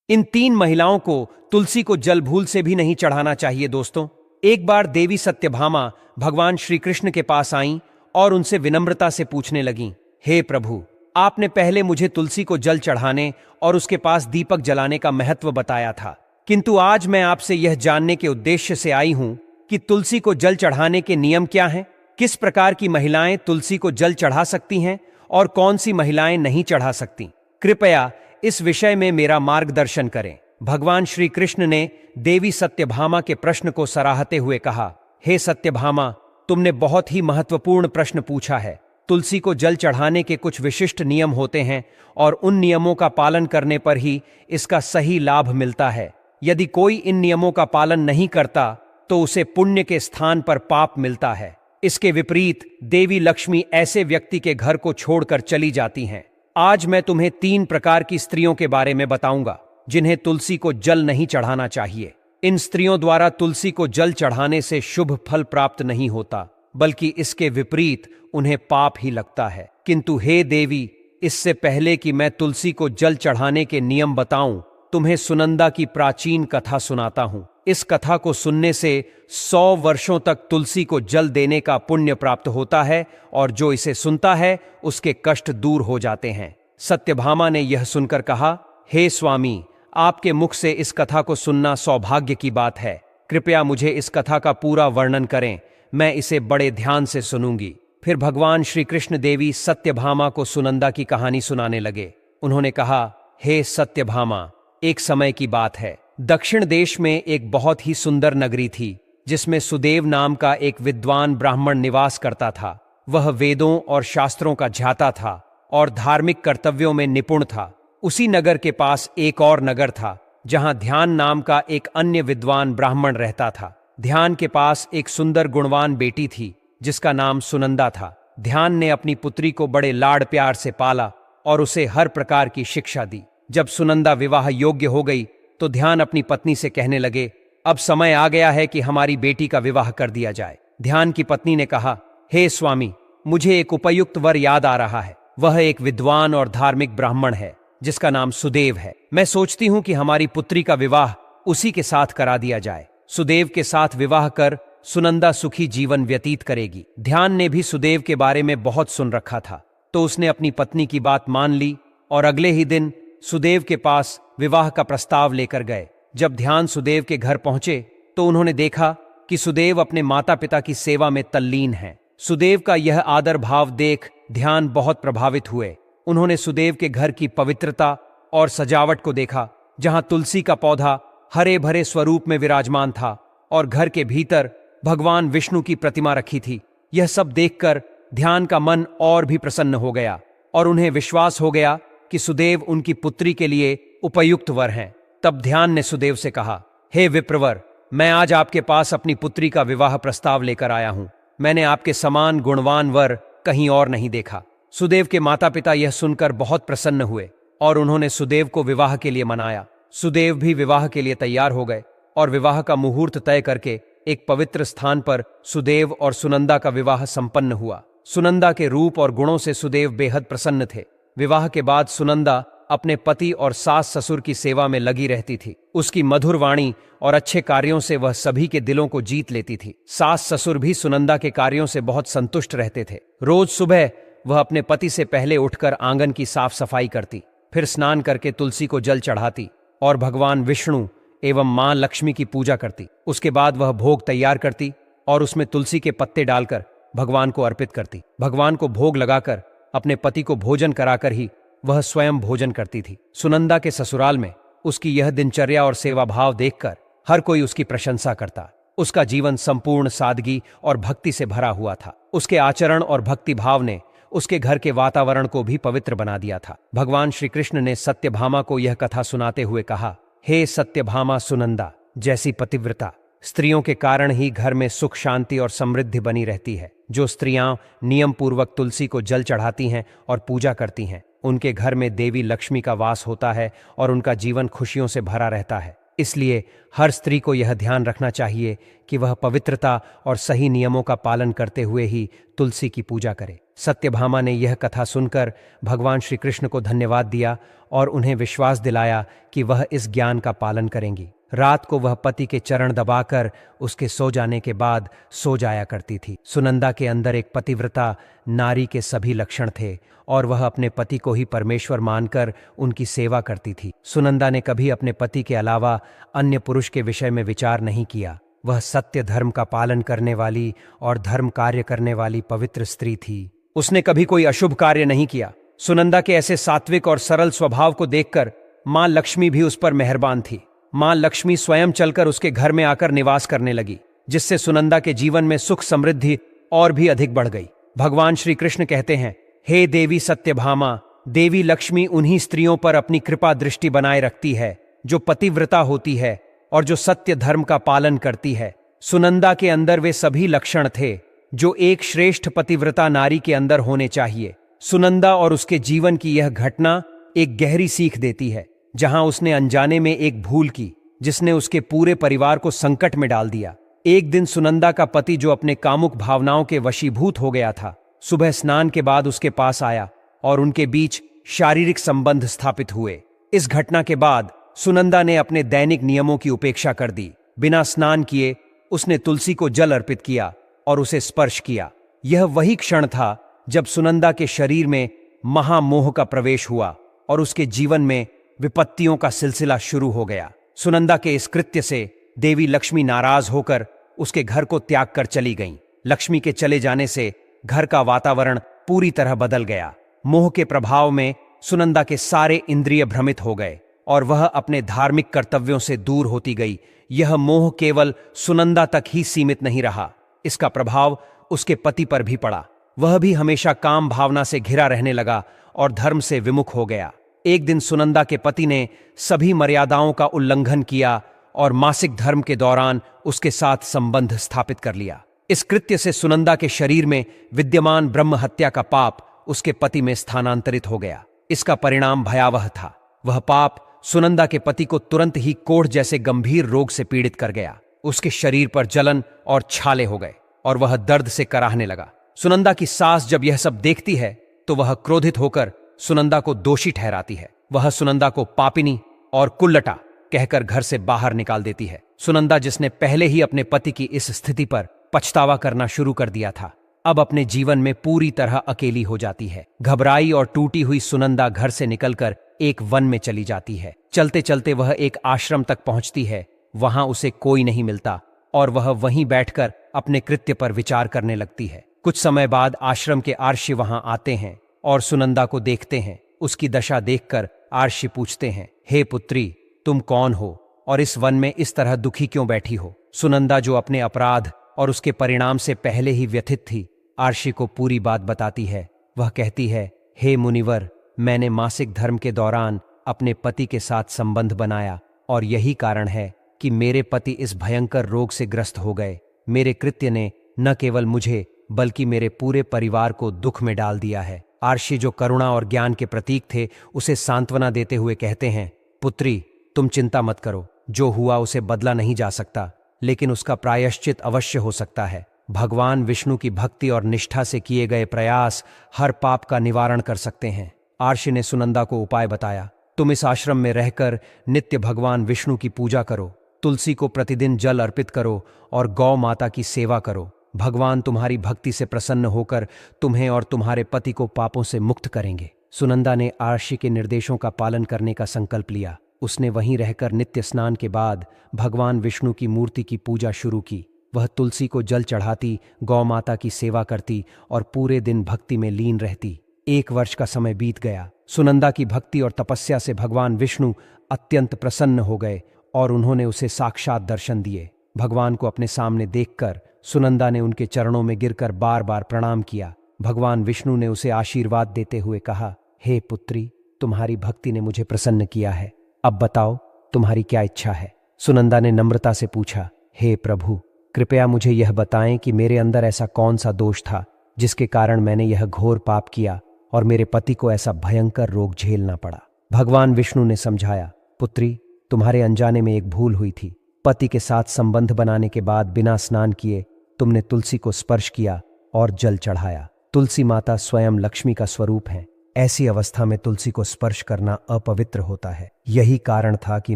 इन 3 महिलाओं को तुलसी को जल भूल से भी नहीं चढ़ाना चाहिए दोस्तों। एक बार देवी सत्यभामा भगवान श्री कृष्ण के पास आईं और उनसे विनम्रता से पूछने लगीं, हे प्रभु, आपने पहले मुझे तुलसी को जल चढ़ाने और उसके पास दीपक जलाने का महत्व बताया था, किंतु आज मैं आपसे यह जानने के उद्देश्य से आई हूं कि तुलसी को जल चढ़ाने के नियम क्या हैं, किस प्रकार की महिलाएं तुलसी को जल चढ़ा सकती हैं और कौन सी महिलाएं नहीं चढ़ा सकती। कृपया इस विषय में मेरा मार्गदर्शन करें। भगवान श्री कृष्ण ने देवी सत्यभामा के प्रश्न को सराहते हुए कहा, हे सत्यभामा, तुमने बहुत ही महत्वपूर्ण प्रश्न पूछा है। तुलसी को जल चढ़ाने के कुछ विशिष्ट नियम होते हैं और उन नियमों का पालन करने पर ही इसका सही लाभ मिलता है। यदि कोई इन नियमों का पालन नहीं करता तो उसे पुण्य के स्थान पर पाप मिलता है। इसके विपरीत देवी लक्ष्मी ऐसे व्यक्ति के घर को छोड़कर चली जाती हैं। आज मैं तुम्हें 3 प्रकार की स्त्रियों के बारे में बताऊंगा जिन्हें तुलसी को जल नहीं चढ़ाना चाहिए। इन स्त्रियों द्वारा तुलसी को जल चढ़ाने से शुभ फल प्राप्त नहीं होता, बल्कि इसके विपरीत उन्हें पाप ही लगता है। किंतु हे देवी, इससे पहले कि मैं तुलसी को जल चढ़ाने के नियम बताऊं, तुम्हें सुनंदा की प्राचीन कथा सुनाता हूं। इस कथा को सुनने से 100 वर्षों तक तुलसी को जल देने का पुण्य प्राप्त होता है और जो इसे सुनता है उसके कष्ट दूर हो जाते हैं। सत्यभामा ने यह सुनकर कहा, हे स्वामी, आपके मुख से इस कथा को सुनना सौभाग्य की बात है। कृपया मुझे इस कथा का पूरा वर्णन करें, मैं इसे बड़े ध्यान से सुनूंगी। फिर भगवान श्री कृष्ण देवी सत्यभामा को सुनंदा की कहानी सुनाने लगे। उन्होंने कहा, हे सत्यभामा, एक समय की बात है। दक्षिण देश में एक बहुत ही सुंदर नगरी थी जिसमें सुदेव नाम का एक विद्वान ब्राह्मण निवास करता था। वह वेदों और शास्त्रों का ज्ञाता था और धार्मिक कर्तव्यों में निपुण था। उसी नगर के पास एक और नगर था जहां ध्यान नाम का एक अन्य विद्वान ब्राह्मण रहता था। ध्यान के पास एक सुंदर गुणवान बेटी थी जिसका नाम सुनंदा था। ध्यान ने अपनी पुत्री को बड़े लाड़ प्यार से पाला और उसे हर प्रकार की शिक्षा दी। जब सुनंदा विवाह योग्य हो गई तो ध्यान अपनी पत्नी से कहने लगे, अब समय आ गया है कि हमारी बेटी का विवाह कर दिया जाए। ध्यान की पत्नी ने कहा, हे स्वामी, मुझे एक उपयुक्त वर याद आ रहा है। वह एक विद्वान और धार्मिक ब्राह्मण है जिसका नाम सुदेव है। मैं सोचती हूं कि हमारी पुत्री का विवाह उसी के साथ करा दिया जाए। सुदेव के साथ विवाह कर सुनंदा सुखी जीवन व्यतीत करेगी। ध्यान ने भी सुदेव के बारे में बहुत सुन रखा था, तो उसने अपनी पत्नी की बात मान ली और अगले ही दिन सुदेव के पास विवाह का प्रस्ताव लेकर गए। जब ध्यान सुदेव के घर पहुंचे तो उन्होंने देखा कि सुदेव अपने माता पिता की सेवा में तल्लीन है। सुदेव का यह आदर भाव देख ध्यान बहुत प्रभावित हुए। उन्होंने सुदेव के घर की पवित्रता और सजावट को देखा, जहां तुलसी का पौधा हरे भरे स्वरूप में विराजमान था और घर के भीतर भगवान विष्णु की प्रतिमा रखी थी। यह सब देखकर ध्यान का मन और भी प्रसन्न हो गया और उन्हें विश्वास हो गया कि सुदेव उनकी पुत्री के लिए उपयुक्त वर हैं। तब ध्यान ने सुदेव से कहा, हे विप्रवर, मैं आज आपके पास अपनी पुत्री का विवाह प्रस्ताव लेकर आया हूं। मैंने आपके समान गुणवान वर कहीं और नहीं देखा। सुदेव के माता पिता यह सुनकर बहुत प्रसन्न हुए और उन्होंने सुदेव को विवाह के लिए मनाया। सुदेव भी विवाह के लिए तैयार हो गए और विवाह का मुहूर्त तय करके एक पवित्र स्थान पर सुदेव और सुनंदा का विवाह संपन्न हुआ। सुनंदा के रूप और गुणों से सुदेव बेहद प्रसन्न थे। विवाह के बाद सुनंदा अपने पति और सास ससुर की सेवा में लगी रहती थी। उसकी मधुर वाणी और अच्छे कार्यों से वह सभी के दिलों को जीत लेती थी। सास ससुर भी सुनंदा के कार्यों से बहुत संतुष्ट रहते थे। रोज सुबह वह अपने पति से पहले उठकर आंगन की साफ सफाई करती, फिर स्नान करके तुलसी को जल चढ़ाती और भगवान विष्णु एवं मां लक्ष्मी की पूजा करती। उसके बाद वह भोग तैयार करती और उसमें तुलसी के पत्ते डालकर भगवान को अर्पित करती। भगवान को भोग लगाकर अपने पति को भोजन कराकर ही वह स्वयं भोजन करती थी। सुनंदा के ससुराल में उसकी यह दिनचर्या और सेवा भाव देखकर हर कोई उसकी प्रशंसा करता। उसका जीवन संपूर्ण सादगी और भक्ति से भरा हुआ था। उसके आचरण और भक्ति भाव ने उसके घर के वातावरण को भी पवित्र बना दिया था। भगवान श्री कृष्ण ने सत्यभामा को यह कथा सुनाते हुए कहा, हे सत्यभामा, सुनंदा जैसी पतिव्रता स्त्रियों के कारण ही घर में सुख शांति और समृद्धि बनी रहती है। जो स्त्रियां नियम पूर्वक तुलसी को जल चढ़ाती हैं और पूजा करती हैं, उनके घर में देवी लक्ष्मी का वास होता है और उनका जीवन खुशियों से भरा रहता है। इसलिए हर स्त्री को यह ध्यान रखना चाहिए कि वह पवित्रता और सही नियमों का पालन करते हुए ही तुलसी की पूजा करे। सत्यभामा ने यह कथा सुनकर भगवान श्री कृष्ण को धन्यवाद दिया और उन्हें विश्वास दिलाया कि वह इस ज्ञान का पालन करेंगी। रात को वह पति के चरण दबाकर उसके सो जाने के बाद सो जाया करती थी। सुनंदा के अंदर एक पतिव्रता नारी के सभी लक्षण थे और वह अपने पति को ही परमेश्वर मानकर उनकी सेवा करती थी। सुनंदा ने कभी अपने पति के अलावा अन्य पुरुष के विषय में विचार नहीं किया। वह सत्य धर्म का पालन करने वाली और धर्म कार्य करने वाली पवित्र स्त्री थी। उसने कभी कोई अशुभ कार्य नहीं किया। सुनंदा के ऐसे सात्विक और सरल स्वभाव को देखकर मां लक्ष्मी भी उस पर मेहरबान थी। मां लक्ष्मी स्वयं चलकर उसके घर में आकर निवास करने लगी, जिससे सुनंदा के जीवन में सुख समृद्धि और भी अधिक बढ़ गई। भगवान श्री कृष्ण कहते हैं, हे देवी सत्यभामा, देवी लक्ष्मी उन्हीं स्त्रियों पर अपनी कृपा दृष्टि बनाए रखती है जो पतिव्रता होती है और जो सत्य धर्म का पालन करती है। सुनंदा के अंदर वे सभी लक्षण थे जो एक श्रेष्ठ पतिव्रता नारी के अंदर होने चाहिए। सुनंदा और उसके जीवन की यह घटना एक गहरी सीख देती है, जहां उसने अनजाने में एक भूल की जिसने उसके पूरे परिवार को संकट में डाल दिया। एक दिन सुनंदा का पति, जो अपने कामुक भावनाओं के वशीभूत हो गया था, सुबह स्नान के बाद उसके पास आया और उनके बीच शारीरिक संबंध स्थापित हुए। इस घटना के बाद सुनंदा ने अपने दैनिक नियमों की उपेक्षा कर दी। बिना स्नान किए उसने तुलसी को जल अर्पित किया और उसे स्पर्श किया। यह वही क्षण था जब सुनंदा के शरीर में महामोह का प्रवेश हुआ और उसके जीवन में विपत्तियों का सिलसिला शुरू हो गया। सुनंदा के इस कृत्य से देवी लक्ष्मी नाराज होकर उसके घर को त्याग कर चली गईं। लक्ष्मी के चले जाने से घर का वातावरण पूरी तरह बदल गया। मोह के प्रभाव में सुनंदा के सारे इंद्रिय भ्रमित हो गए और वह अपने धार्मिक कर्तव्यों से दूर होती गई। यह मोह केवल सुनंदा तक ही सीमित नहीं रहा, इसका प्रभाव उसके पति पर भी पड़ा। वह भी हमेशा काम भावना से घिरा रहने लगा और धर्म से विमुख हो गया। एक दिन सुनंदा के पति ने सभी मर्यादाओं का उल्लंघन किया और मासिक धर्म के दौरान उसके साथ संबंध स्थापित कर लिया। इस कृत्य से सुनंदा के शरीर में विद्यमान ब्रह्म हत्या का पाप उसके पति में स्थानांतरित हो गया। इसका परिणाम भयावह था। वह पाप सुनंदा के पति को तुरंत ही कोढ़ जैसे गंभीर रोग से पीड़ित कर गया। उसके शरीर पर जलन और छाले हो गए और वह दर्द से कराहने लगा। सुनंदा की सास जब यह सब देखती है तो वह क्रोधित होकर सुनंदा को दोषी ठहराती है। वह सुनंदा को पापिनी और कुल्लटा कहकर घर से बाहर निकाल देती है। सुनंदा, जिसने पहले ही अपने पति की इस स्थिति पर पछतावा करना शुरू कर दिया था, अब अपने जीवन में पूरी तरह अकेली हो जाती है। घबराई और टूटी हुई सुनंदा घर से निकलकर एक वन में चली जाती है। चलते चलते वह एक आश्रम तक पहुंचती है। वहां उसे कोई नहीं मिलता और वह वहीं बैठकर अपने कृत्य पर विचार करने लगती है। कुछ समय बाद आश्रम के आर्षि वहां आते हैं और सुनंदा को देखते हैं। उसकी दशा देखकर आर्षि पूछते हैं, हे पुत्री, तुम कौन हो और इस वन में इस तरह दुखी क्यों बैठी हो? सुनंदा, जो अपने अपराध और उसके परिणाम से पहले ही व्यथित थी, आर्षि को पूरी बात बताती है। वह कहती है, हे मुनिवर, मैंने मासिक धर्म के दौरान अपने पति के साथ संबंध बनाया और यही कारण है कि मेरे पति इस भयंकर रोग से ग्रस्त हो गए। मेरे कृत्य ने न केवल मुझे बल्कि मेरे पूरे परिवार को दुख में डाल दिया है। आर्षि, जो करुणा और ज्ञान के प्रतीक थे, उसे सांत्वना देते हुए कहते हैं, पुत्री, तुम चिंता मत करो। जो हुआ उसे बदला नहीं जा सकता, लेकिन उसका प्रायश्चित अवश्य हो सकता है। भगवान विष्णु की भक्ति और निष्ठा से किए गए प्रयास हर पाप का निवारण कर सकते हैं। आर्षि ने सुनंदा को उपाय बताया। तुम इस आश्रम में रहकर नित्य भगवान विष्णु की पूजा करो, तुलसी को प्रतिदिन जल अर्पित करो और गौ माता की सेवा करो। भगवान तुम्हारी भक्ति से प्रसन्न होकर तुम्हें और तुम्हारे पति को पापों से मुक्त करेंगे। सुनंदा ने आर्षि के निर्देशों का पालन करने का संकल्प लिया। उसने वहीं रहकर नित्य स्नान के बाद भगवान विष्णु की मूर्ति की पूजा शुरू की। वह तुलसी को जल चढ़ाती, गौ माता की सेवा करती और पूरे दिन भक्ति में लीन रहती। 1 वर्ष का समय बीत गया। सुनंदा की भक्ति और तपस्या से भगवान विष्णु अत्यंत प्रसन्न हो गए और उन्होंने उसे साक्षात दर्शन दिए। भगवान को अपने सामने देखकर सुनंदा ने उनके चरणों में गिरकर बार बार प्रणाम किया। भगवान विष्णु ने उसे आशीर्वाद देते हुए कहा, हे पुत्री, तुम्हारी भक्ति ने मुझे प्रसन्न किया है। अब बताओ, तुम्हारी क्या इच्छा है? सुनंदा ने नम्रता से पूछा, हे प्रभु, कृपया मुझे यह बताएं कि मेरे अंदर ऐसा कौन सा दोष था जिसके कारण मैंने यह घोर पाप किया और मेरे पति को ऐसा भयंकर रोग झेलना पड़ा। भगवान विष्णु ने समझाया, पुत्री, तुम्हारे अनजाने में एक भूल हुई थी। पति के साथ संबंध बनाने के बाद बिना स्नान किए तुमने तुलसी को स्पर्श किया और जल चढ़ाया। तुलसी माता स्वयं लक्ष्मी का स्वरूप है। ऐसी अवस्था में तुलसी को स्पर्श करना अपवित्र होता है। यही कारण था कि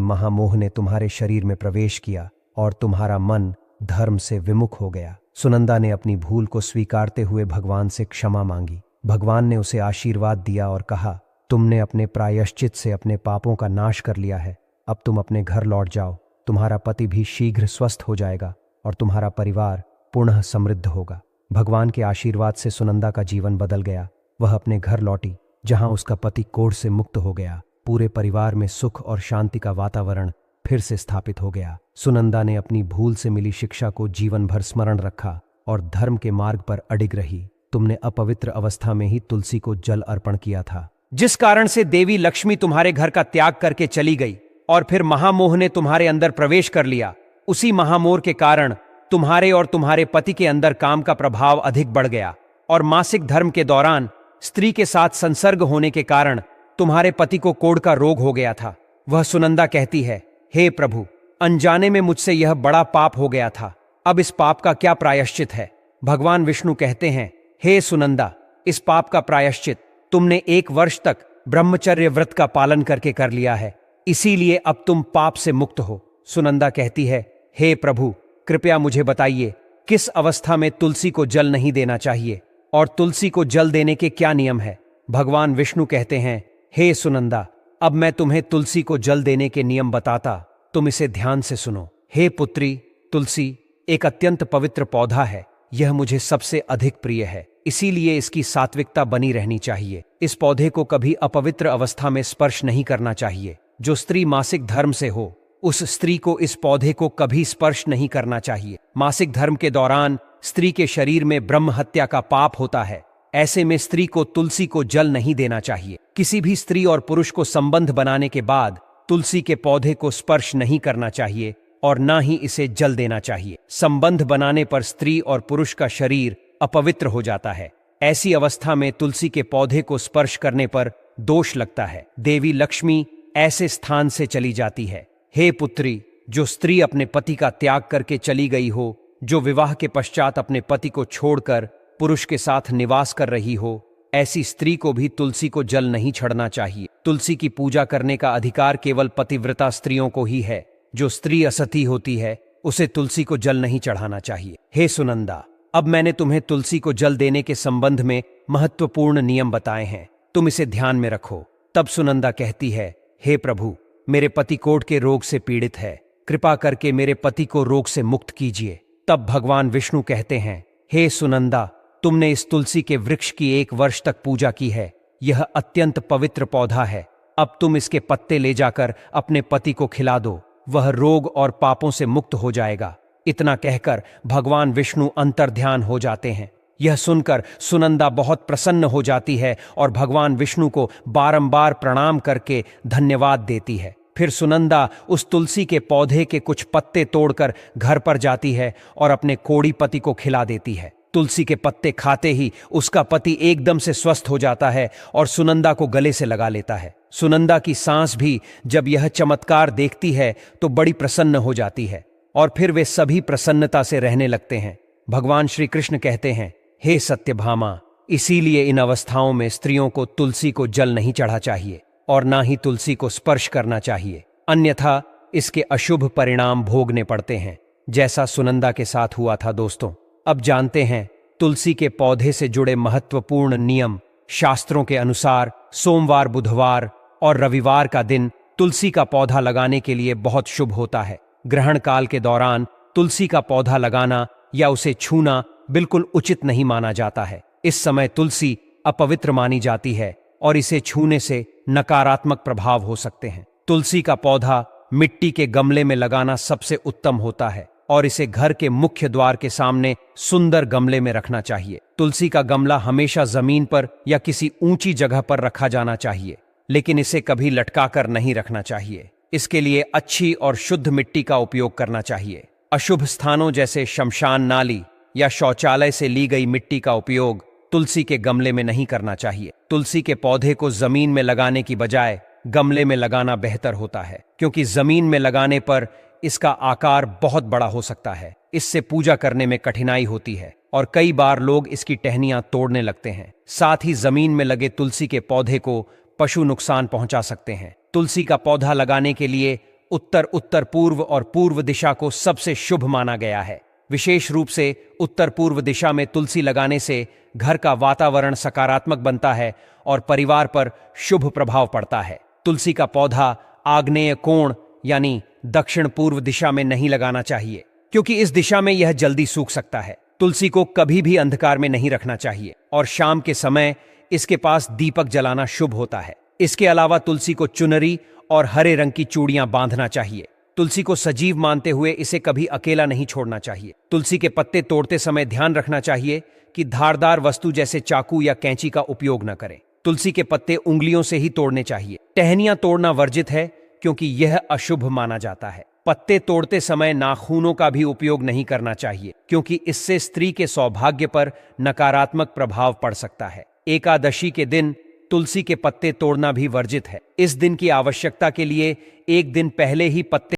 महामोह ने तुम्हारे शरीर में प्रवेश किया और तुम्हारा मन धर्म से विमुख हो गया। सुनंदा ने अपनी भूल को स्वीकारते हुए भगवान से क्षमा मांगी। भगवान ने उसे आशीर्वाद दिया और कहा, तुमने अपने प्रायश्चित से अपने पापों का नाश कर लिया है। अब तुम अपने घर लौट जाओ। तुम्हारा पति भी शीघ्र स्वस्थ हो जाएगा और तुम्हारा परिवार पुनः समृद्ध होगा। भगवान के आशीर्वाद से सुनंदा का जीवन बदल गया। वह अपने घर लौटी, जहां उसका पति कोढ़ से मुक्त हो गया। पूरे परिवार में सुख और शांति का वातावरण फिर से स्थापित हो गया। सुनंदा ने अपनी भूल से मिली शिक्षा को जीवन भर स्मरण रखा और धर्म के मार्ग पर अडिग रही। तुमने अपवित्र अवस्था में ही तुलसी को जल अर्पण किया था, जिस कारण से देवी लक्ष्मी तुम्हारे घर का त्याग करके चली गई और फिर महामोह ने तुम्हारे अंदर प्रवेश कर लिया। उसी महामोह के कारण तुम्हारे और तुम्हारे पति के अंदर काम का प्रभाव अधिक बढ़ गया और मासिक धर्म के दौरान स्त्री के साथ संसर्ग होने के कारण तुम्हारे पति को कोढ़ का रोग हो गया था। वह सुनंदा कहती है, हे प्रभु, अनजाने में मुझसे यह बड़ा पाप हो गया था। अब इस पाप का क्या प्रायश्चित है? भगवान विष्णु कहते हैं, हे सुनंदा, इस पाप का प्रायश्चित तुमने 1 वर्ष तक ब्रह्मचर्य व्रत का पालन करके कर लिया है, इसीलिए अब तुम पाप से मुक्त हो। सुनंदा कहती है, हे प्रभु, कृपया मुझे बताइए किस अवस्था में तुलसी को जल नहीं देना चाहिए और तुलसी को जल देने के क्या नियम है? भगवान विष्णु कहते हैं, हे सुनंदा, अब मैं तुम्हें तुलसी को जल देने के नियम बताता, तुम इसे ध्यान से सुनो। हे पुत्री, तुलसी एक अत्यंत पवित्र पौधा है। यह मुझे सबसे अधिक प्रिय है, इसीलिए इसकी सात्विकता बनी रहनी चाहिए। इस पौधे को कभी अपवित्र अवस्था में स्पर्श नहीं करना चाहिए। जो स्त्री मासिक धर्म से हो, उस स्त्री को इस पौधे को कभी स्पर्श नहीं करना चाहिए। मासिक धर्म के दौरान स्त्री के शरीर में ब्रह्म हत्या का पाप होता है। ऐसे में स्त्री को तुलसी को जल नहीं देना चाहिए। किसी भी स्त्री और पुरुष को संबंध बनाने के बाद तुलसी के पौधे को स्पर्श नहीं करना चाहिए और ना ही इसे जल देना चाहिए। संबंध बनाने पर स्त्री और पुरुष का शरीर अपवित्र हो जाता है। ऐसी अवस्था में तुलसी के पौधे को स्पर्श करने पर दोष लगता है। देवी लक्ष्मी ऐसे स्थान से चली जाती है। हे पुत्री, जो स्त्री अपने पति का त्याग करके चली गई हो, जो विवाह के पश्चात अपने पति को छोड़कर पुरुष के साथ निवास कर रही हो, ऐसी स्त्री को भी तुलसी को जल नहीं चढ़ना चाहिए। तुलसी की पूजा करने का अधिकार केवल पतिव्रता स्त्रियों को ही है। जो स्त्री असती होती है, उसे तुलसी को जल नहीं चढ़ाना चाहिए। हे सुनंदा, अब मैंने तुम्हें तुलसी को जल देने के संबंध में महत्वपूर्ण नियम बताए हैं, तुम इसे ध्यान में रखो। तब सुनंदा कहती है, हे प्रभु, मेरे पति कोढ़ के रोग से पीड़ित है, कृपा करके मेरे पति को रोग से मुक्त कीजिए। तब भगवान विष्णु कहते हैं, हे सुनंदा, तुमने इस तुलसी के वृक्ष की 1 वर्ष तक पूजा की है। यह अत्यंत पवित्र पौधा है। अब तुम इसके पत्ते ले जाकर अपने पति को खिला दो, वह रोग और पापों से मुक्त हो जाएगा। इतना कहकर भगवान विष्णु अंतर्ध्यान हो जाते हैं। यह सुनकर सुनंदा बहुत प्रसन्न हो जाती है और भगवान विष्णु को बारंबार प्रणाम करके धन्यवाद देती है। फिर सुनंदा उस तुलसी के पौधे के कुछ पत्ते तोड़कर घर पर जाती है और अपने कोढ़ी पति को खिला देती है। तुलसी के पत्ते खाते ही उसका पति एकदम से स्वस्थ हो जाता है और सुनंदा को गले से लगा लेता है। सुनंदा की सांस भी जब यह चमत्कार देखती है तो बड़ी प्रसन्न हो जाती है और फिर वे सभी प्रसन्नता से रहने लगते हैं। भगवान श्री कृष्ण कहते हैं, हे सत्यभामा, इसीलिए इन अवस्थाओं में स्त्रियों को तुलसी को जल नहीं चढ़ा चाहिए और ना ही तुलसी को स्पर्श करना चाहिए, अन्यथा इसके अशुभ परिणाम भोगने पड़ते हैं, जैसा सुनंदा के साथ हुआ था। दोस्तों, अब जानते हैं तुलसी के पौधे से जुड़े महत्वपूर्ण नियम। शास्त्रों के अनुसार सोमवार, बुधवार और रविवार का दिन तुलसी का पौधा लगाने के लिए बहुत शुभ होता है। ग्रहण काल के दौरान तुलसी का पौधा लगाना या उसे छूना बिल्कुल उचित नहीं माना जाता है। इस समय तुलसी अपवित्र मानी जाती है और इसे छूने से नकारात्मक प्रभाव हो सकते हैं। तुलसी का पौधा मिट्टी के गमले में लगाना सबसे उत्तम होता है और इसे घर के मुख्य द्वार के सामने सुंदर गमले में रखना चाहिए। तुलसी का गमला हमेशा जमीन पर या किसी ऊंची जगह पर रखा जाना चाहिए, लेकिन इसे कभी लटकाकर नहीं रखना चाहिए। इसके लिए अच्छी और शुद्ध मिट्टी का उपयोग करना चाहिए। अशुभ स्थानों जैसे शमशान नाली या शौचालय से ली गई मिट्टी का उपयोग तुलसी के गमले में नहीं करना चाहिए। तुलसी के पौधे को जमीन में लगाने की बजाय गमले में लगाना बेहतर होता है, क्योंकि जमीन में लगाने पर इसका आकार बहुत बड़ा हो सकता है। इससे पूजा करने में कठिनाई होती है। और कई बार लोग इसकी टहनियां तोड़ने लगते हैं। साथ ही जमीन में लगे तुलसी के पौधे को पशु नुकसान पहुंचा सकते हैं। तुलसी का पौधा लगाने के लिए उत्तर उत्तर पूर्व और पूर्व दिशा को सबसे शुभ माना गया है। विशेष रूप से उत्तर पूर्व दिशा में तुलसी लगाने से घर का वातावरण सकारात्मक बनता है और परिवार पर शुभ प्रभाव पड़ता है। तुलसी का पौधा आग्नेय कोण यानी दक्षिण पूर्व दिशा में नहीं लगाना चाहिए, क्योंकि इस दिशा में यह जल्दी सूख सकता है। तुलसी को कभी भी अंधकार में नहीं रखना चाहिए और शाम के समय इसके पास दीपक जलाना शुभ होता है। इसके अलावा तुलसी को चुनरी और हरे रंग की चूड़ियां बांधना चाहिए। तुलसी को सजीव मानते हुए इसे कभी अकेला नहीं छोड़ना चाहिए। तुलसी के पत्ते तोड़ते समय ध्यान रखना चाहिए कि धारदार वस्तु जैसे चाकू या कैंची का उपयोग न करें। तुलसी के पत्ते उंगलियों से ही तोड़ने चाहिए। टहनियां तोड़ना वर्जित है, क्योंकि यह अशुभ माना जाता है। पत्ते तोड़ते समय नाखूनों का भी उपयोग नहीं करना चाहिए, क्योंकि इससे स्त्री के सौभाग्य पर नकारात्मक प्रभाव पड़ सकता है। एकादशी के दिन तुलसी के पत्ते तोड़ना भी वर्जित है। इस दिन की आवश्यकता के लिए एक दिन पहले ही पत्ते